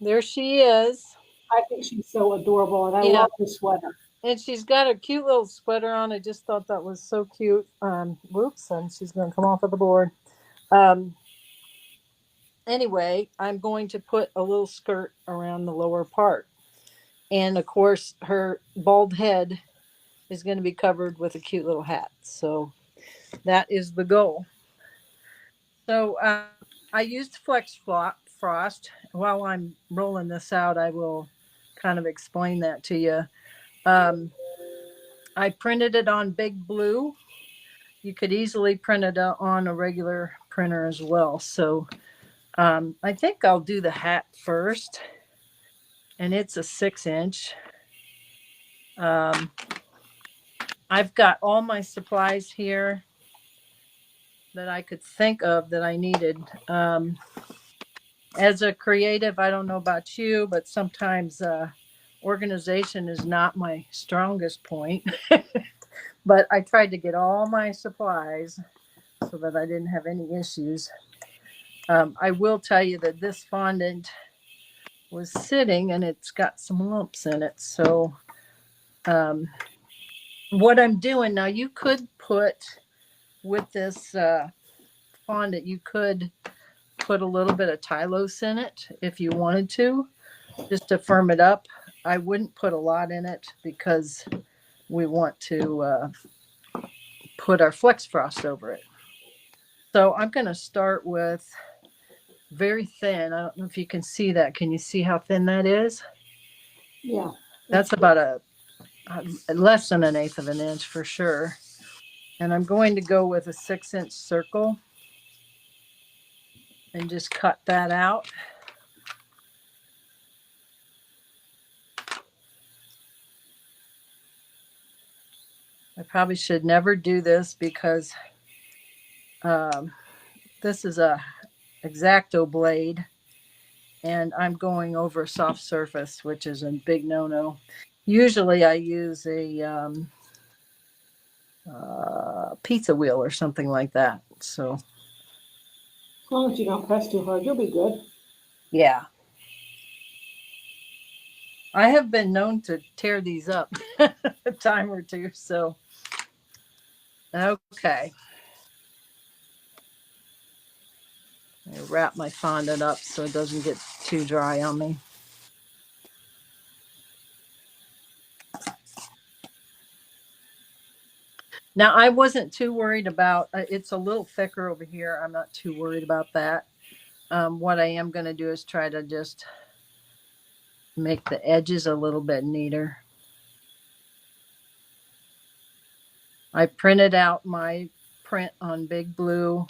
There she is. I think she's so adorable, and I Yeah. love the sweater. And she's got a cute little sweater on. I just thought that was so cute. Whoops, and she's going to come off of the board. Um, anyway, I'm going to put a little skirt around the lower part. And of course, her bald head is going to be covered with a cute little hat. So that is the goal. So I used Frost. While I'm rolling this out, I will kind of explain that to you. Um, I printed it on Big Blue. You could easily print it on a regular printer as well. So I think I'll do the hat first, and it's a 6 inch. Um, I've got all my supplies here that I could think of that I needed. As a creative, I don't know about you, but sometimes organization is not my strongest point. But I tried to get all my supplies so that I didn't have any issues. I will tell you that this fondant was sitting and it's got some lumps in it. So, um, what I'm doing now, you could put with this fondant, you could put a little bit of Tylose in it if you wanted to, just to firm it up. I wouldn't put a lot in it because we want to put our FlexFrost over it. So I'm going to start with very thin. I don't know if you can see that. Can you see how thin that is? Yeah. That's about a less than an eighth of an inch for sure. And I'm going to go with a 6 inch circle and just cut that out. I probably should never do this because um, this is a X-Acto blade and I'm going over a soft surface, which is a big no-no. Usually I use a pizza wheel or something like that. So, As long as you don't press too hard, you'll be good. yeah, I have been known to tear these up a time or two. So, okay. I wrap my fondant up so it doesn't get too dry on me. Now, I wasn't too worried about it's a little thicker over here. I'm not too worried about that. What I am going to do is try to just make the edges a little bit neater. I printed out my print on Big Blue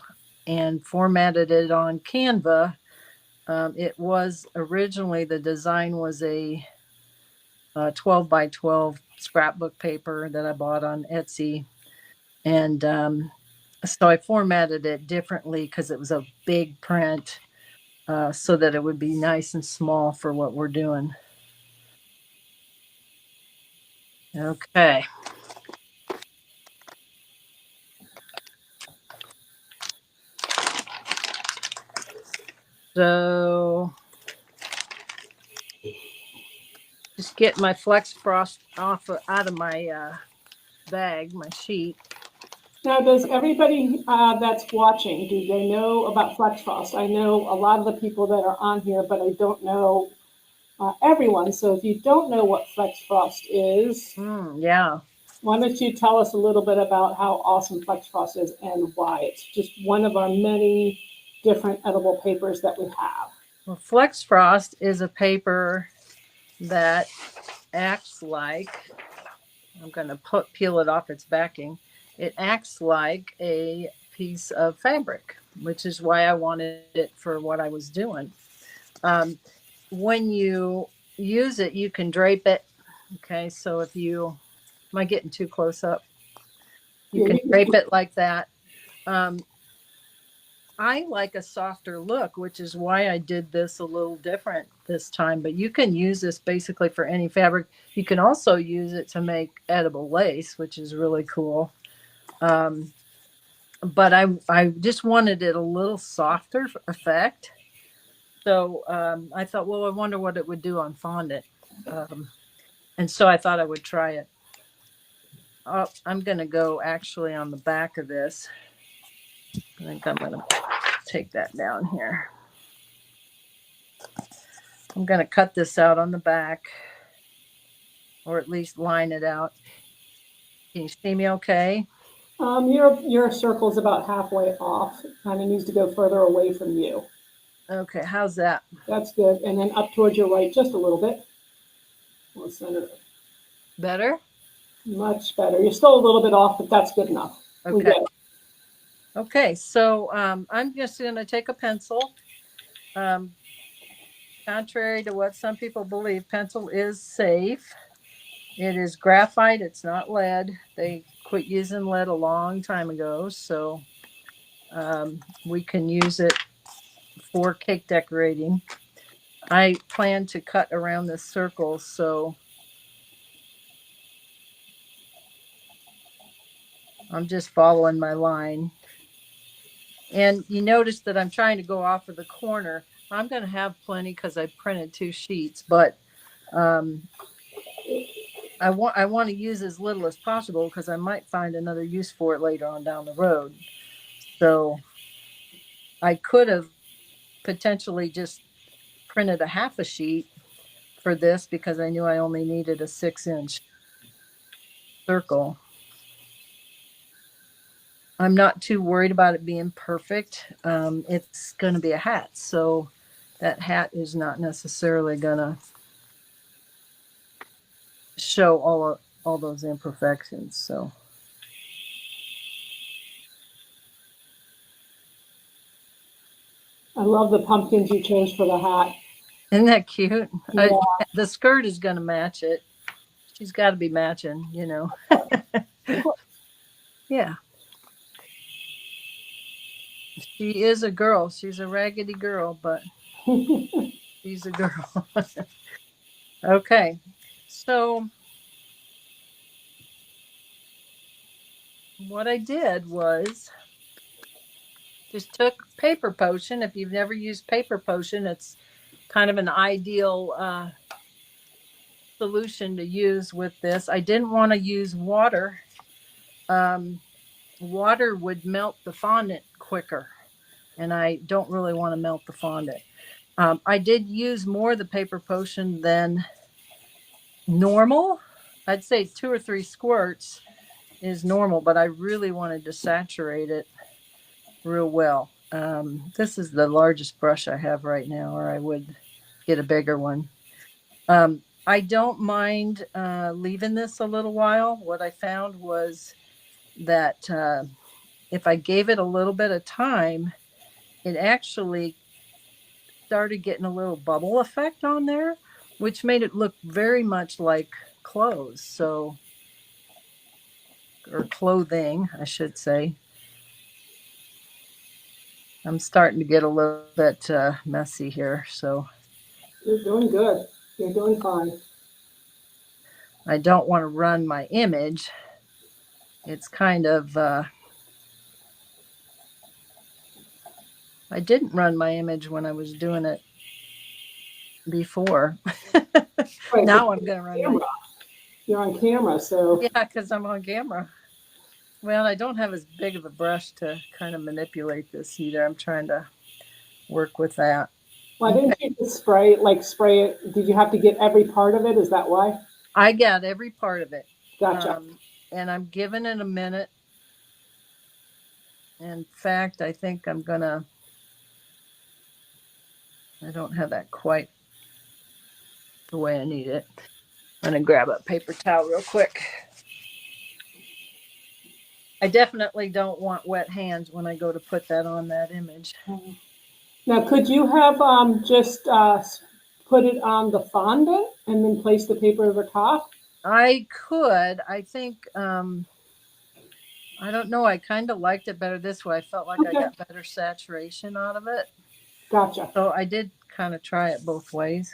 and formatted it on Canva. It was originally, the design was a 12 by 12 scrapbook paper that I bought on Etsy. And so I formatted it differently because it was a big print so that it would be nice and small for what we're doing. Okay. So just get my FlexFrost off out of my bag, my sheet. Now, does everybody that's watching, do they know about FlexFrost? I know a lot of the people that are on here, but I don't know everyone. So if you don't know what FlexFrost is, Yeah. why don't you tell us a little bit about how awesome FlexFrost is and why? It's just one of our many different edible papers that we have. Well, FlexFrost is a paper that acts like, I'm going to peel it off its backing. It acts like a piece of fabric, which is why I wanted it for what I was doing. Um, when you use it, you can drape it. Okay, so if you, am I getting too close up? You Yeah, can you drape it like that. Um, I like a softer look, which is why I did this a little different this time. But you can use this basically for any fabric. You can also use it to make edible lace, which is really cool. Um, but I just wanted it a little softer effect. So I thought, well, I wonder what it would do on fondant. And so I thought I would try it. I'm going to go actually on the back of this. I think I'm going to take that down here. I'm going to cut this out on the back, or at least line it out. Can you see me okay? Your circle's about halfway off. Kind of needs to go further away from you. Okay, how's that? That's good. And then up towards your right just a little bit. We'll center it. Better? Much better. You're still a little bit off, but that's good enough. We Okay. get it. Okay, so I'm just going to take a pencil. Contrary to what some people believe, pencil is safe. It is graphite, it's not lead. They quit using lead a long time ago, so we can use it for cake decorating. I plan to cut around this circle, so I'm just following my line. And you notice that I'm trying to go off of the corner. I'm going to have plenty because I printed 2 sheets, but I want to use as little as possible because I might find another use for it later on down the road. So I could have potentially just printed a half a sheet for this because I knew I only needed a 6-inch circle. I'm not too worried about it being perfect. It's going to be a hat, so that hat is not necessarily going to show all those imperfections. So I love the pumpkins you chose for the hat. isn't that cute? Yeah. The skirt is going to match it. She's got to be matching, you know. Yeah. She is a girl. She's a raggedy girl, but she's a girl. Okay. So what I did was just took paper potion. If you've never used paper potion, it's kind of an ideal solution to use with this. I didn't want to use water. Water would melt the fondant quicker, and I don't really want to melt the fondant. I did use more of the paper potion than normal. I'd say 2 or 3 squirts is normal, but I really wanted to saturate it real well. This is the largest brush I have right now, or I would get a bigger one. I don't mind leaving this a little while. What I found was that if I gave it a little bit of time, it actually started getting a little bubble effect on there, which made it look very much like clothes. So, or clothing, I should say. I'm starting to get a little bit messy here, so You're doing good. You're doing fine. I don't want to run my image. It's kind of, I didn't run my image when I was doing it before. Right, Now I'm going to run my, you're on camera, so yeah, because I'm on camera. Well, I don't have as big of a brush to kind of manipulate this either. I'm trying to work with that. why didn't you just spray it? Did you have to get every part of it? Is that why? I got every part of it. Gotcha. And I'm giving it a minute. In fact, I think I'm going to, I don't have that quite the way I need it. I'm going to grab a paper towel real quick. I definitely don't want wet hands when I go to put that on that image. Now, could you have just put it on the fondant and then place the paper over top? I could. I think, I don't know. I kind of liked it better this way. I felt like I Okay. got better saturation out of it. Gotcha. So I did kind of try it both ways.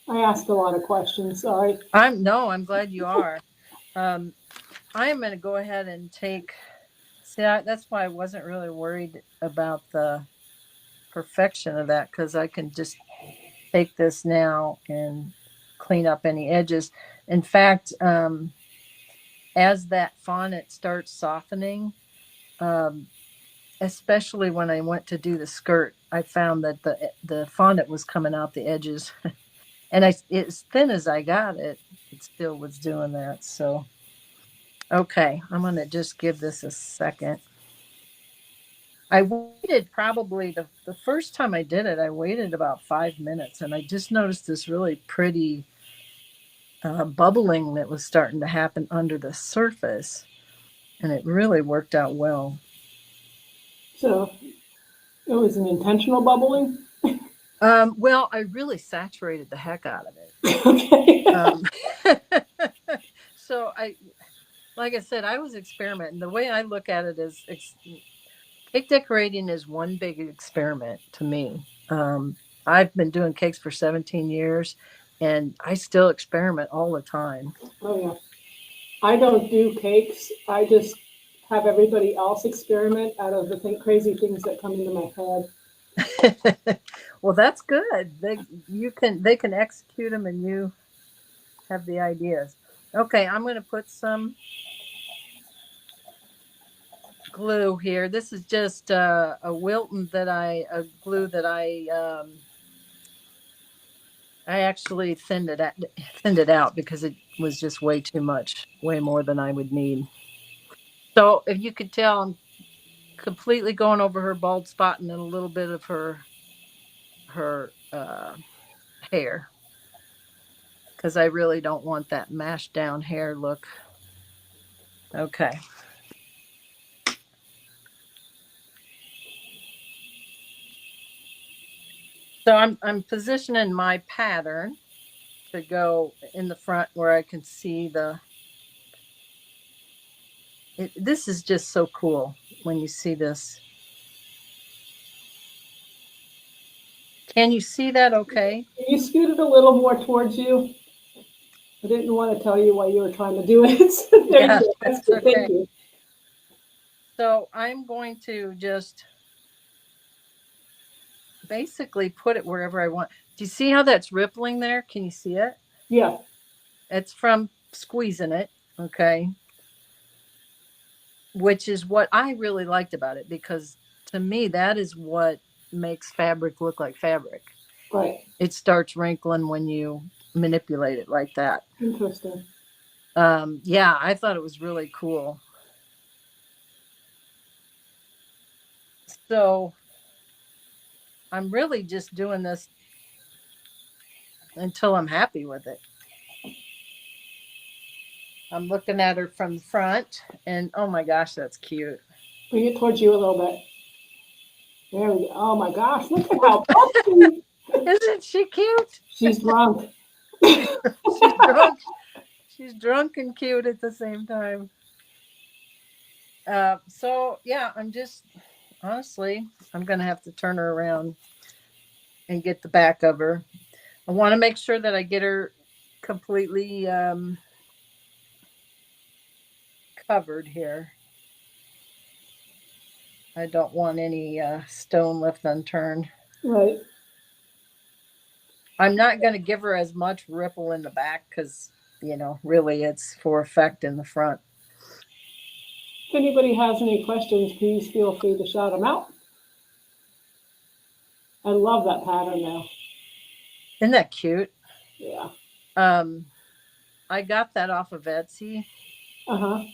I asked a lot of questions. Sorry. I'm glad you are. I am going to go ahead and take, see, that's why I wasn't really worried about the perfection of that because I can just take this now and clean up any edges. In fact, as that fondant starts softening, um, especially when I went to do the skirt, I found that the fondant was coming out the edges, and as thin as I got it, it still was doing that. So okay, I'm gonna just give this a second. I waited probably the first time I did it, I waited about 5 minutes, and I just noticed this really pretty bubbling that was starting to happen under the surface, and it really worked out well. So it was an intentional bubbling. Well, I really saturated the heck out of it. Okay. Um, so like I said, I was experimenting. The way I look at it is, cake decorating is one big experiment to me. I've been doing cakes for 17 years, and I still experiment all the time. Oh yeah. I don't do cakes. I just have everybody else experiment out of the crazy things that come into my head. Well, that's good. They can execute them, and you have the ideas. Okay, I'm going to put some glue here. This is just a Wilton a glue that I actually thinned it out because it was just way too much, way more than I would need. So if you could tell, I'm completely going over her bald spot and then a little bit of her hair because I really don't want that mashed down hair look. Okay. So I'm positioning my pattern to go in the front where I can see this is just so cool when you see this. Can you see that okay? Can you scoot it a little more towards you? I didn't want to tell you while you were trying to do it. There you Yeah, go. That's that's good. okay. Thank you. So I'm going to just basically put it wherever I want. Do you see how that's rippling there? Can you see it? Yeah. It's from squeezing it, okay? Which is what I really liked about it because to me, that is what makes fabric look like fabric. Right. It starts wrinkling when you manipulate it like that. Interesting. Yeah, I thought it was really cool. So I'm really just doing this until I'm happy with it. I'm looking at her from the front, and oh my gosh, that's cute. Bring it towards you a little bit. There we go. Oh my gosh, look at how puffy. Isn't she cute? She's drunk. She's drunk. She's drunk and cute at the same time. So yeah, I'm just honestly, I'm gonna have to turn her around and get the back of her. I want to make sure that I get her completely covered here. I don't want any stone left unturned. Right. I'm not going to give her as much ripple in the back because, really it's for effect in the front. If anybody has any questions, please feel free to shout them out. I love that pattern now. Isn't that cute? Yeah. I got that off of Etsy. Uh-huh.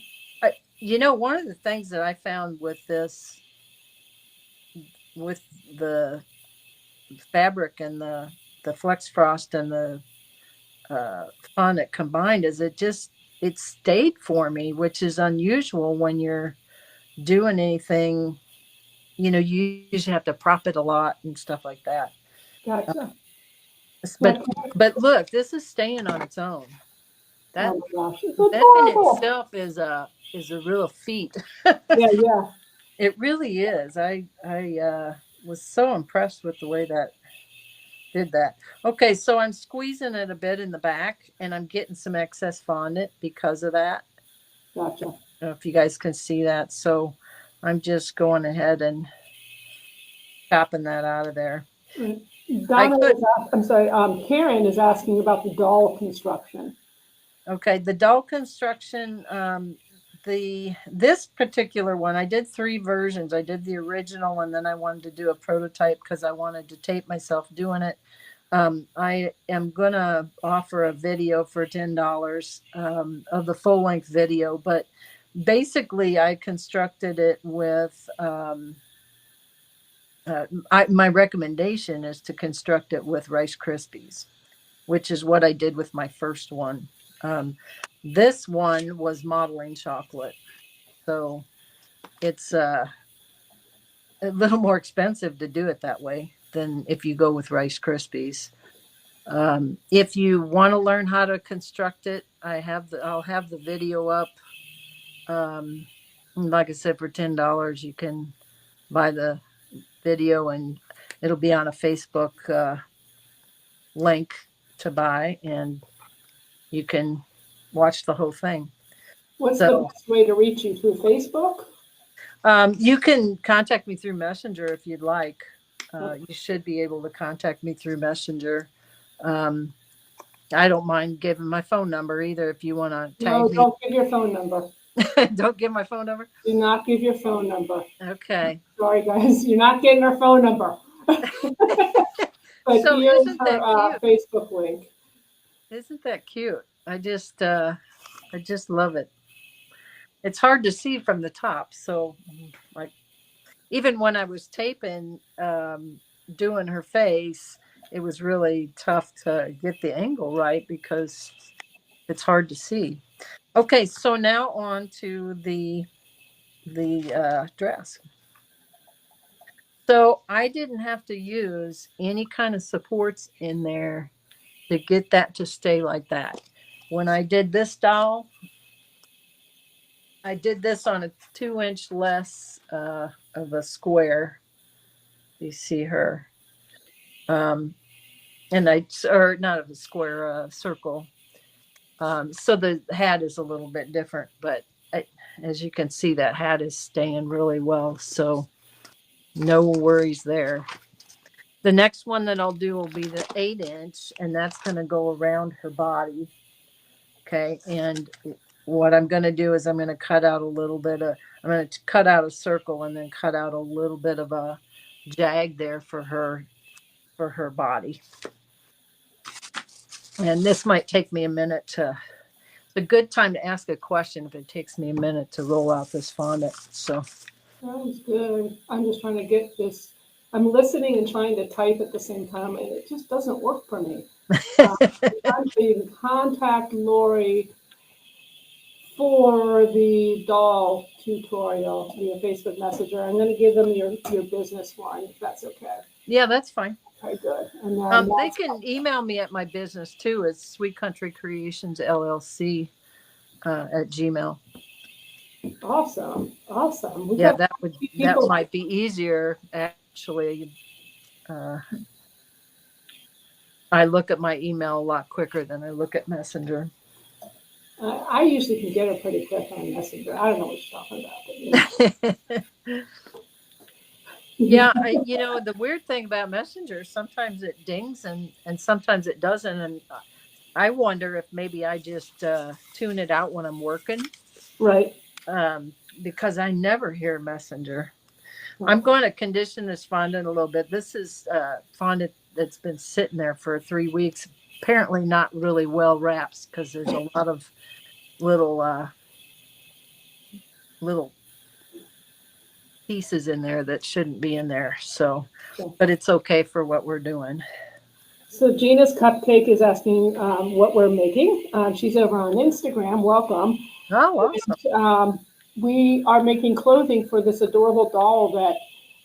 One of the things that I found with this, with the fabric and the FlexFrost and the fondant combined, is it stayed for me, which is unusual when you're doing anything. You usually have to prop it a lot and stuff like that. Gotcha. But Okay. but look, this is staying on its own. That Oh my gosh, it's that in adorable. itself is a real feat. Yeah, yeah. It really is. I was so impressed with the way that did that. Okay, so I'm squeezing it a bit in the back, and I'm getting some excess fondant because of that. Gotcha. I don't know if you guys can see that. So I'm just going ahead and chopping that out of there. I Donna could, is, I'm sorry, Karen is asking about the doll construction. okay, the doll construction, this particular one, I did 3 versions. I did the original, and then I wanted to do a prototype because I wanted to tape myself doing it. I am gonna offer a video for $10 of the full length video, but basically I constructed it with my recommendation is to construct it with Rice Krispies, which is what I did with my first one. This one was modeling chocolate, so it's a little more expensive to do it that way than if you go with Rice Krispies. If you want to learn how to construct it, I'll have the video up. Like I said, for $10, you can buy the video, and it'll be on a Facebook link to buy, and you can watch the whole thing. What's the So best way to reach you, through Facebook? you can contact me through Messenger if you'd like. You should be able to contact me through Messenger. Um, I don't mind giving my phone number either if you want to tag No, me. don't give your phone number. Don't give my phone number. Do not give your phone number. Okay. Sorry, guys, you're not getting her phone number. But So here's isn't her that cute? Facebook link. Isn't that cute? I just love it. It's hard to see from the top, so like even when I was taping, doing her face, it was really tough to get the angle right because it's hard to see. Okay, so now on to the dress. So I didn't have to use any kind of supports in there to get that to stay like that. When I did this doll, I did this on a 2-inch less of a square. You see her. And or not of a square, a circle. So the hat is a little bit different, but as you can see, that hat is staying really well. So no worries there. The next one that I'll do will be the 8-inch, and that's going to go around her body. Okay. And what I'm going to do is I'm going to cut out a little bit of, I'm going to cut out a circle and then cut out a little bit of a jag there for her body. And this might take me a minute to, it's a good time to ask a question if it takes me a minute to roll out this fondant. So Sounds good. I'm just trying to get this. I'm listening and trying to type at the same time, and it just doesn't work for me. You can contact Lori for the doll tutorial via Facebook Messenger. I'm going to give them your business one, if that's okay. Yeah, that's fine. Okay, good. And then They can email me at my business too. It's Sweet Country Creations LLC at Gmail. Awesome. Yeah, that might be easier actually. I look at my email a lot quicker than I look at Messenger. I usually can get her pretty quick on Messenger. I don't know what you're talking about. But, yeah, the weird thing about Messenger, sometimes it dings and sometimes it doesn't. And I wonder if maybe I just tune it out when I'm working. Right. Because I never hear Messenger. I'm going to condition this fondant a little bit. This is fondant that's been sitting there for 3 weeks. Apparently not really well wrapped because there's a lot of little pieces in there that shouldn't be in there. So, but it's okay for what we're doing. So Gina's Cupcake is asking what we're making. She's over on Instagram. Welcome. Oh, awesome. We are making clothing for this adorable doll that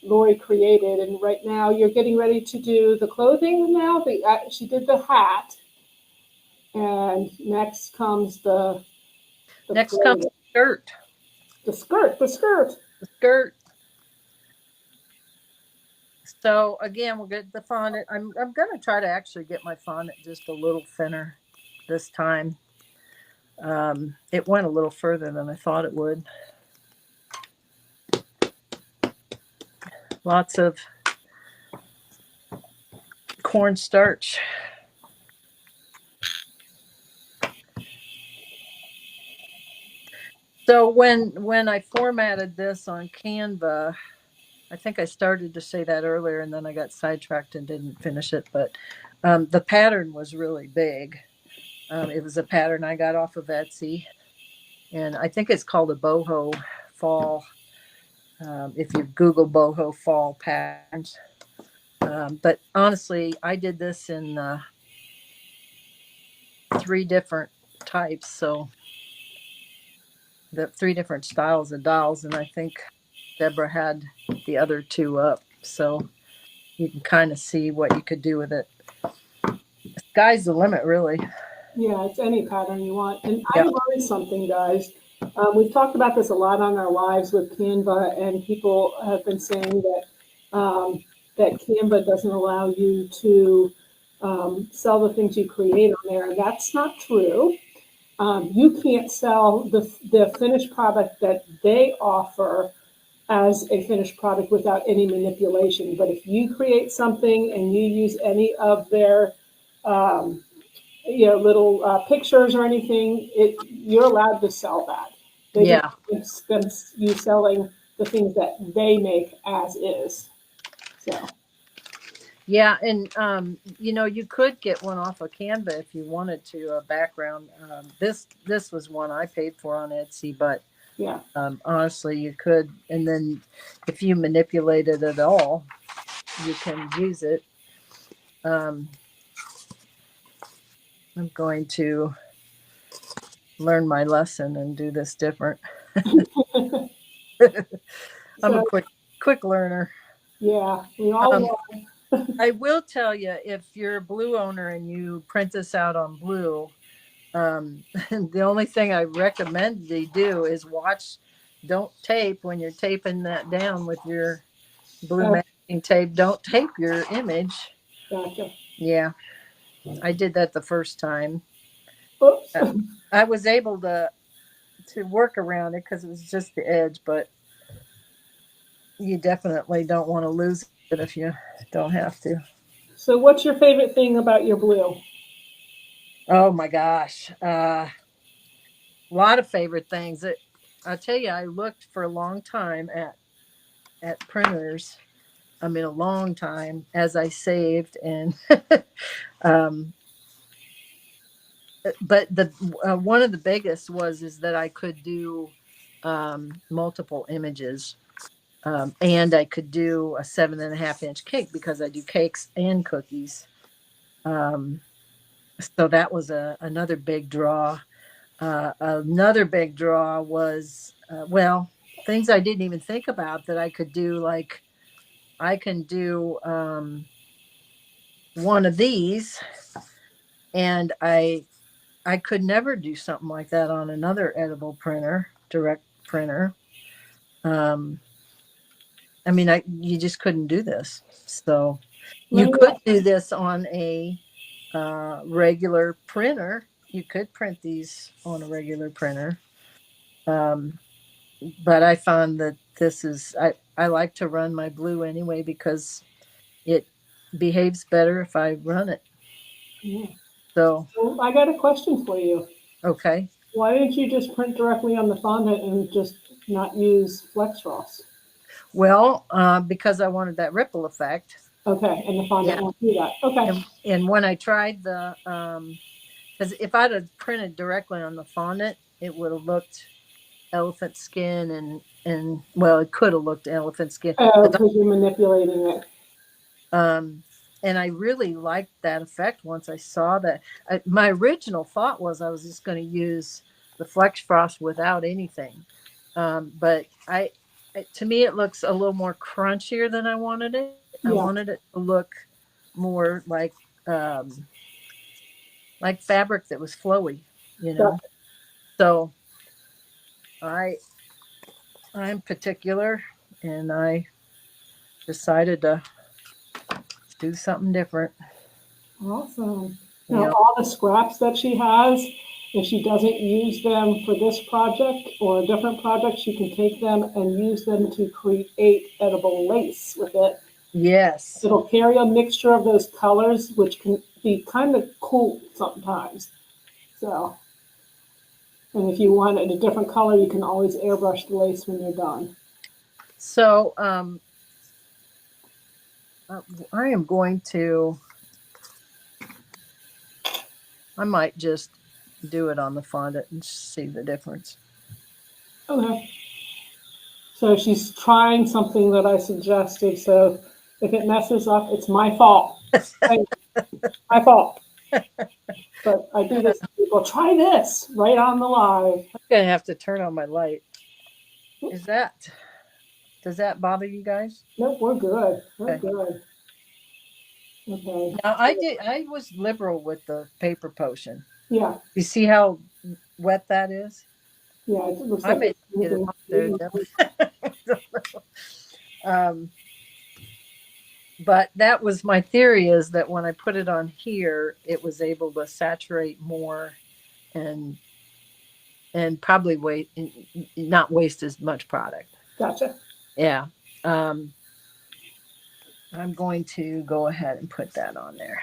Lori created, and right now you're getting ready to do the clothing. Now she did the hat, and next comes the skirt. The skirt. So again, we'll get the fondant. I'm going to try to actually get my fondant just a little thinner this time. It went a little further than I thought it would. Lots of cornstarch. So when I formatted this on Canva, I think I started to say that earlier, and then I got sidetracked and didn't finish it. But the pattern was really big. It was a pattern I got off of Etsy, and I think it's called a boho fall. If you Google boho fall patterns, but honestly, I did this in 3 different types, so the 3 different styles of dolls, and I think Deborah had the other 2 up, so you can kind of see what you could do with it. The sky's the limit, really. Yeah, it's any pattern you want. And I Yeah. learned something, guys. We've talked about this a lot on our lives with Canva, and people have been saying that Canva doesn't allow you to sell the things you create on there, and that's not true. You can't sell the finished product that they offer as a finished product without any manipulation. But if you create something and you use any of their um, little pictures or anything, you're allowed to sell that. They just Yeah. against you selling the things that they make as is. So Yeah, and you could get one off of Canva if you wanted to, a background. This was one I paid for on Etsy, but yeah, honestly, you could, and then if you manipulate it at all, you can use it. Um, I'm going to learn my lesson and do this different. I'm a so quick learner. yeah, we all Um, want. I will tell you, if you're a blue owner and you print this out on blue, the only thing I recommend they do is watch. Don't tape when you're taping that down with your blue Oh, masking tape. Don't tape your image. gotcha. Yeah, I did that the first time. Oops. Uh, I was able to work around it because it was just the edge, but you definitely don't want to lose it if you don't have to. So, what's your favorite thing about your blue? Oh my gosh, a lot of favorite things. I tell you, I looked for a long time at printers. I mean, a long time as I saved and um, but the one of the biggest was is that I could do multiple images. And I could do a 7.5-inch cake because I do cakes and cookies. Um, so that was another big draw. Another big draw was, well, things I didn't even think about that I could do. Like I can do one of these, and I could never do something like that on another edible printer, direct printer. Um, I mean, you just couldn't do this. So Let you me could do this on a regular printer. You could print these on a regular printer. Um, but I found that I like to run my blue anyway because it behaves better if I run it. yeah. So, So I got a question for you. okay. Why didn't you just print directly on the fondant and just not use FlexFrost? Well, because I wanted that ripple effect. Okay, and the fondant Yeah. won't do that. Okay. And when I tried because if I'd have printed directly on the fondant, it would have looked elephant skin and well, it could have looked elephant skin. Oh, But because you're manipulating it. um, and I really liked that effect once I saw that. My original thought was I was just going to use the Flex Frost without anything, but to me it looks a little more crunchier than I wanted it. I Yeah. wanted it to look more like fabric that was flowy, you know. Gotcha. So I I'm particular, and I decided to do something different. Awesome. Now, Yeah. all the scraps that she has, if she doesn't use them for this project or a different project, she can take them and use them to create edible lace with it Yes. It'll carry a mixture of those colors, which can be kind of cool sometimes. So, and if you want it a different color, you can always airbrush the lace when you're done. So I am going to. I might just do it on the fondant and see the difference. Okay. So she's trying something that I suggested. So if it messes up, it's my fault. My fault. But I do this. People try this right on the live. I'm gonna have to turn on my light. Is that does that bother you guys? Nope, we're good. We're Okay. good. Okay. Now I was liberal with the paper potion. Yeah. You see how wet that is? Yeah. It looks I like may it's get it moving. off there. um, but that was my theory is that when I put it on here, it was able to saturate more and probably not waste as much product. Gotcha. Yeah. Um, I'm going to go ahead and put that on there.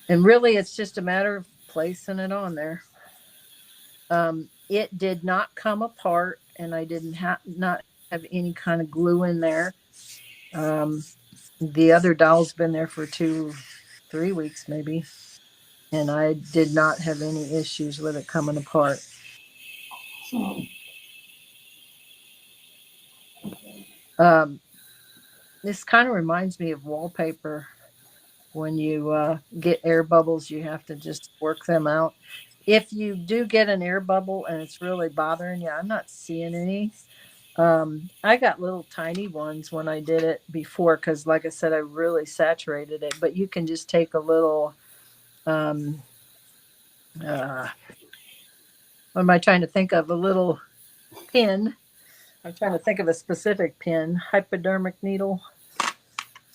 And really, it's just a matter of placing it on there. It did not come apart, and I didn't not have any kind of glue in there. Um, the other doll's been there for 3 weeks maybe, and I did not have any issues with it coming apart. So, Um, this kind of reminds me of wallpaper. When you get air bubbles, you have to just work them out. If you do get an air bubble and it's really bothering you, I'm not seeing any. I got little tiny ones when I did it before because, like I said, I really saturated it. But you can just take a little. Um, what am I trying to think of? A little pin. I'm trying to think of a specific pin, hypodermic needle,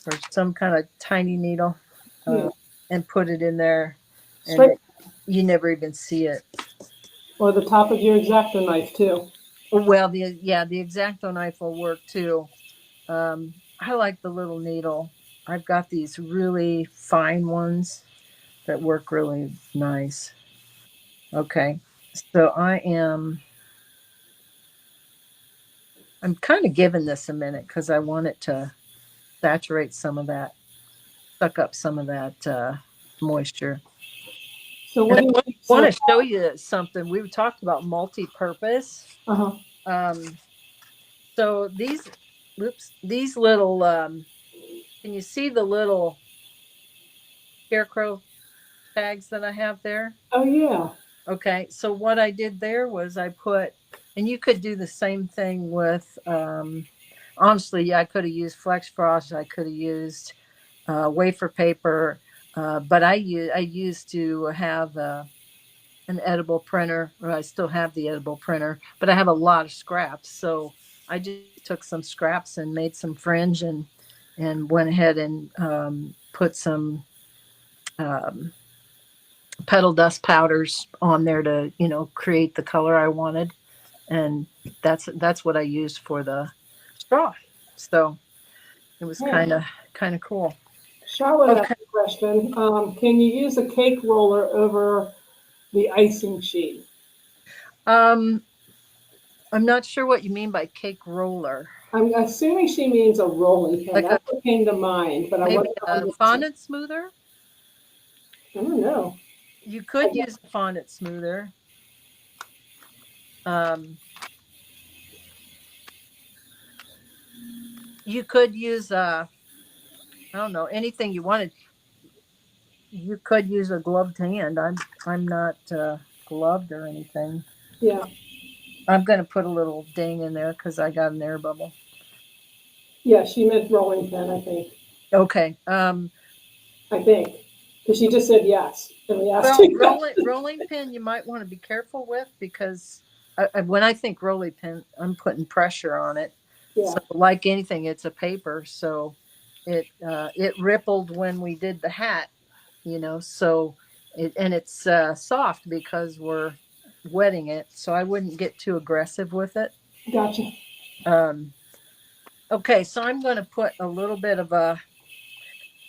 or some kind of tiny needle, yeah. and put it in there, and Straight you never even see it. or the top of your X-Acto knife too. Well, the X-Acto knife will work too. I like the little needle. I've got these really fine ones that work really nice. Okay, so I'm kind of giving this a minute because I want it to saturate some of that, suck up some of that moisture. So And what do I you think? want So, to show you something. We talked about multi-purpose. uh-huh. Um, so these little, can you see the little scarecrow tags that I have there? Oh yeah. Okay, so what I did there was I put, and you could do the same thing with, honestly, yeah, I could have used FlexFrost, I could have used wafer paper, but I used to have an edible printer, or I still have the edible printer, but I have a lot of scraps, so I just took some scraps and made some fringe and went ahead and put some um, petal dust powders on there to create the color I wanted, and that's what I used for the straw. So it was Yeah. kind of cool. Charlotte asked Okay. a question. Can you use a cake roller over the icing sheet? Um, I'm not sure what you mean by cake roller. I'm assuming she means a rolling pin. Like a That's what came to mind, but I maybe wasn't a 100%. fondant smoother. I don't know. You I could guess, use a fondant smoother. Um, you could use I don't know, anything you wanted. You could use a gloved hand. I'm not gloved or anything. yeah. I'm gonna put a little ding in there because I got an air bubble. Yeah, she meant rolling pin, I think. Okay. I think. Because she just said yes. And we asked Well, you. rolling pin you might want to be careful with because when I think rolling pin, I'm putting pressure on it. Yeah. So like anything, it's a paper, so it rippled when we did the hat, So it's soft because we're wetting it, so I wouldn't get too aggressive with it. Gotcha. Um, okay, so I'm going to put a little bit of a.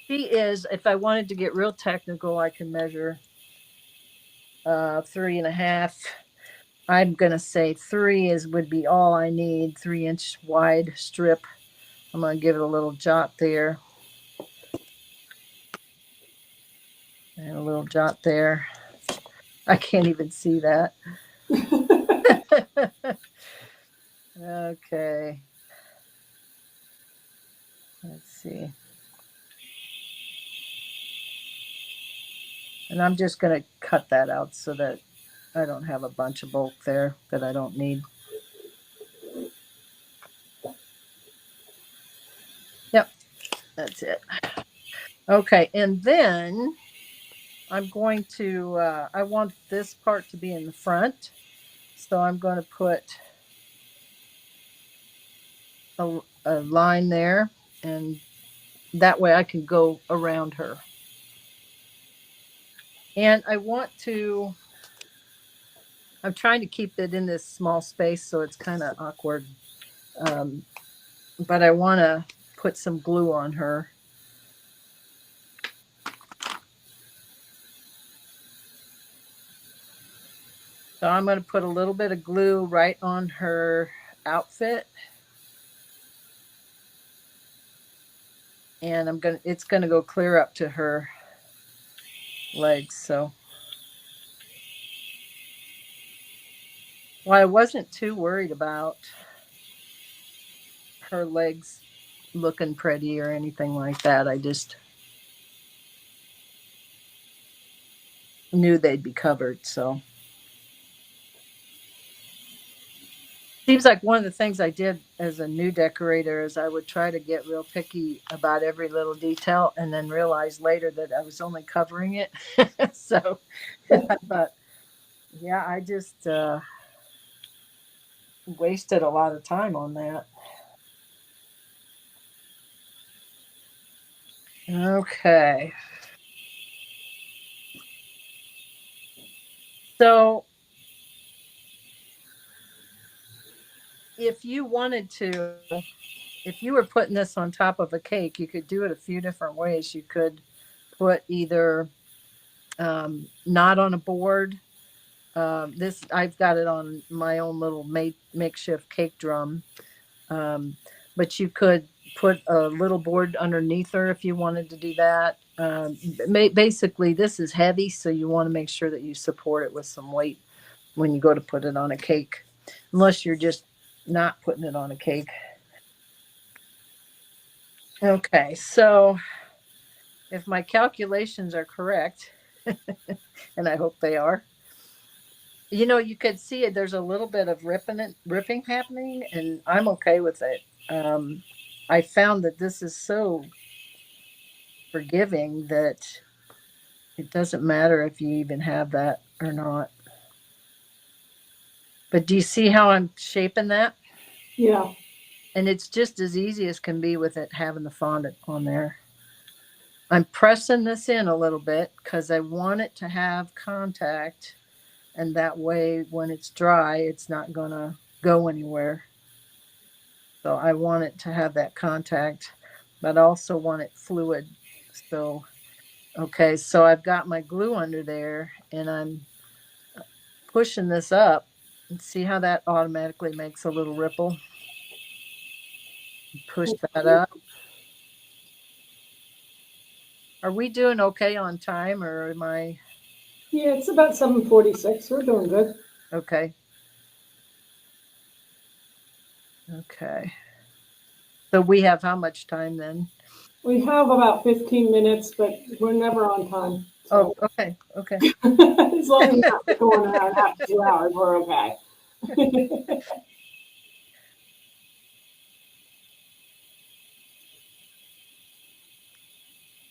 She is, if I wanted to get real technical, I can measure 3.5. I'm going to say three is would be all I need. 3-inch wide strip. I'm going to give it a little jot there and a little jot there. I can't even see that. Okay. Let's see. And I'm just going to cut that out so that I don't have a bunch of bulk there that I don't need. Yep, that's it. Okay, and then I'm going to, I want this part to be in the front. So I'm going to put a line there, and that way I can go around her. And I want to, I'm trying to keep it in this small space so it's kind of awkward. Um, but I want to put some glue on her. So I'm going to put a little bit of glue right on her outfit. And it's going to go clear up to her legs. So, well, I wasn't too worried about her legs looking pretty or anything like that. I just knew they'd be covered. So, seems like one of the things I did as a new decorator is I would try to get real picky about every little detail and then realize later that I was only covering it. So I thought, yeah, I just wasted a lot of time on that. Okay. So if you wanted to, if you were putting this on top of a cake, you could do it a few different ways. You could put either not on a board. This I've got it on my own little makeshift cake drum, but you could put a little board underneath her if you wanted to do that. Basically, this is heavy, so you want to make sure that you support it with some weight when you go to put it on a cake, unless you're just not putting it on a cake. Okay, so if my calculations are correct, and I hope they are, you could see it. There's a little bit of ripping happening, and I'm okay with it. Um, I found that this is so forgiving that it doesn't matter if you even have that or not. But do you see how I'm shaping that? Yeah. And it's just as easy as can be with it having the fondant on there. I'm pressing this in a little bit because I want it to have contact, and that way when it's dry, it's not going to go anywhere. So I want it to have that contact, but I also want it fluid. So, okay, so I've got my glue under there and I'm pushing this up. And see how that automatically makes a little ripple? Push that up. Are we doing okay on time or am I Yeah, it's about 7:46. We're doing good. okay? Okay. So we have how much time then? We have about 15 minutes, but we're never on time. Oh, So okay. Okay. as long as we're not going around after 2 hours, we're okay.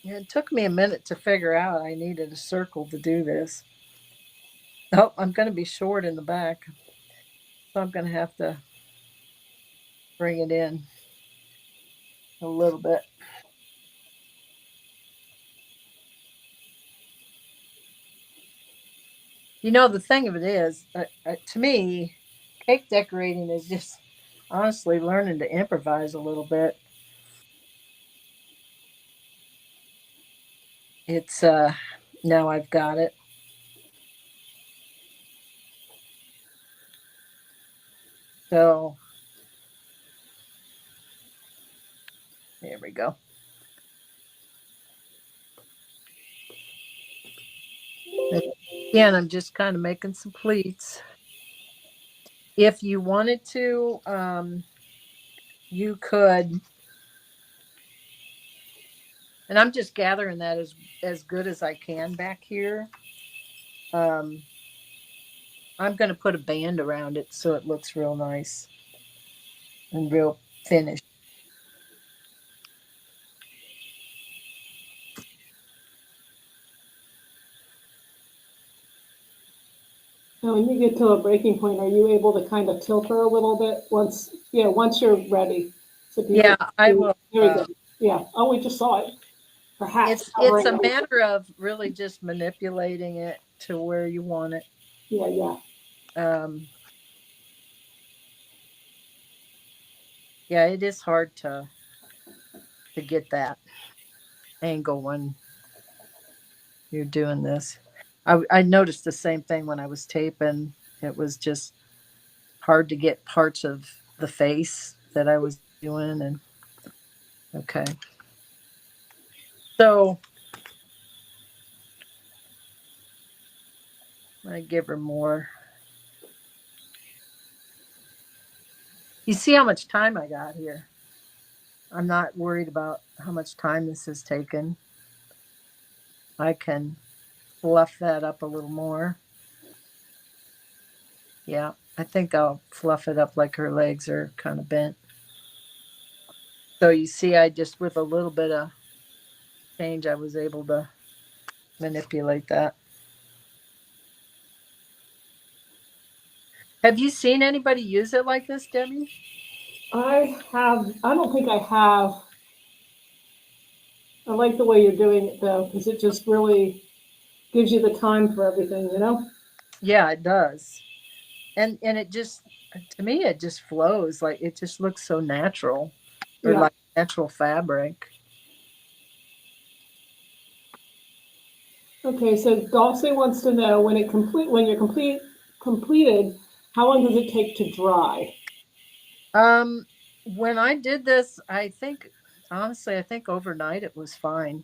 Yeah, it took me a minute to figure out I needed a circle to do this. Oh, I'm going to be short in the back. So I'm going to have to bring it in a little bit. The thing of it is, to me, cake decorating is just honestly learning to improvise a little bit. It's now I've got it. So there we go. Again, I'm just kind of making some pleats. If you wanted to, you could, and I'm just gathering that as good as I can back here. Um, I'm going to put a band around it so it looks real nice and real finished. Now, when you get to a breaking point, are you able to kind of tilt her a little bit once you're ready? So people Yeah, can I see. will. There we go. Yeah. Oh, we just saw it. Her hat's It's covering a everything. matter of really just manipulating it to where you want it. Yeah, yeah. Um, yeah, it is hard to get that angle when you're doing this. I noticed the same thing when I was taping. It was just hard to get parts of the face that I was doing. And okay, so I give her more. You see how much time I got here. I'm not worried about how much time this has taken. I can fluff that up a little more. Yeah, I think I'll fluff it up like her legs are kind of bent. So you see, I just, with a little bit of change, I was able to manipulate that. Have you seen anybody use it like this, Debbie? I don't think I have. I like the way you're doing it though, because it just really gives you the time for everything, you know? Yeah, it does. And it just, to me, it just flows. Like it just looks so natural, or Yeah. like natural fabric. Okay, so Dulce wants to know when you're completed, how long does it take to dry? Um, when I did this, I think honestly, I think overnight it was fine.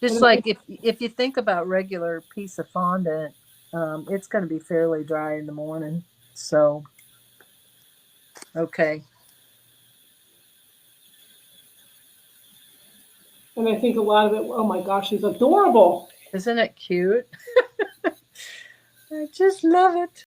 Just And like if you think about regular piece of fondant, it's going to be fairly dry in the morning. So okay, I think a lot of it, oh my gosh, she's adorable. isn't it cute? I just love it.